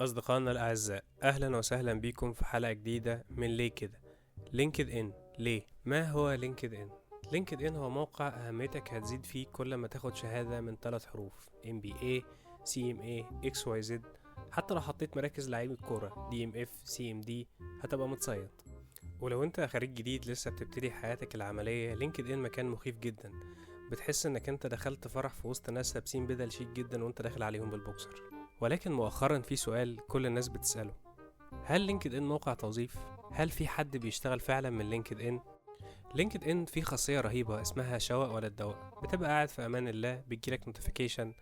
أصدقائنا الأعزاء، أهلا وسهلا بكم في حلقة جديدة من ليه كده. لينكد إن ليه؟ ما هو لينكد إن؟ لينكد إن هو موقع أهميتك هتزيد فيه كل ما تاخد شهادة من 3 حروف MBA CMA XYZ. حتى لو حطيت مراكز لعيب الكورة DMF CMD هتبقى متصيد. ولو انت خريج جديد لسه بتبتدي حياتك العملية، لينكد إن مكان مخيف جدا. بتحس انك انت دخلت فرح في وسط ناس لابسين بدل شيك جدا وانت داخل عليهم بالبوكسر. ولكن مؤخرا في سؤال كل الناس بتسأله: هل لينكد ان موقع توظيف؟ هل في حد بيشتغل فعلا من لينكد ان؟ لينكد ان فيه خاصية رهيبة اسمها شواء ولا الدواء. بتبقى قاعد في امان الله، بيجيلك نوتيفيكيشن: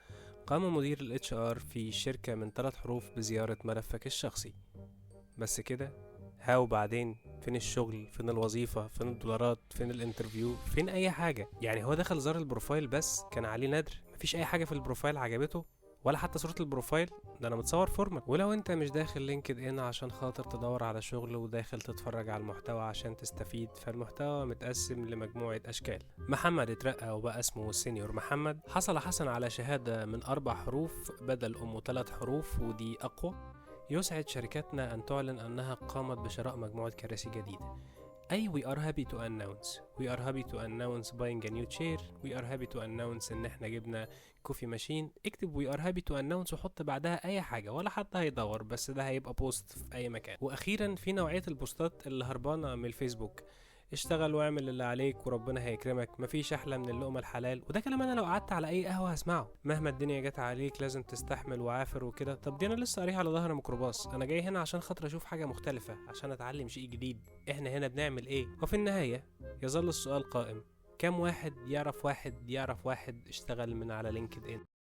قام مدير الاتش ار في شركة من 3 حروف بزيارة ملفك الشخصي. بس كده؟ هاو بعدين؟ فين الشغل؟ فين الوظيفة؟ فين الدولارات؟ فين الانترفيو؟ فين اي حاجة؟ يعني هو دخل زار البروفايل بس كان عليه نادر، مفيش اي حاجة في البروفايل عجبته ولا حتى صورة البروفايل؟ ده انا متصور فورمال. ولو انت مش داخل لينكد ان عشان خاطر تدور على شغل وداخل تتفرج على المحتوى عشان تستفيد، فالمحتوى متقسم لمجموعة اشكال. محمد اترقى وبقى اسمه سينيور محمد. حصل حسن على شهادة من 4 حروف بدل 3 حروف ودي اقوى. يسعد شركتنا أن تعلن أنها قامت بشراء مجموعة كراسي جديدة. we are happy to announce. We are happy to announce buying a new chair. We are happy to announce إن احنا جبنا كوفي ماشين. اكتب we are happy to announce وحط بعدها أي حاجة، ولا حد هيدور، بس ده هيبقى بوست في أي مكان. وأخيرا في نوعية البوستات اللي هربانة من الفيسبوك: اشتغل واعمل اللي عليك وربنا هيكرمك، مفيش احلى من اللقمه الحلال. وده كلام انا لو قعدت على اي قهوه هسمعه. مهما الدنيا جت عليك لازم تستحمل وعافر وكده. طب دي انا لسه قاريها على ظهر ميكروباص. انا جاي هنا عشان خاطر اشوف حاجه مختلفه، عشان اتعلم شيء جديد. احنا هنا بنعمل ايه؟ وفي النهايه يظل السؤال قائم: كم واحد يعرف واحد اشتغل من على لينكد ان؟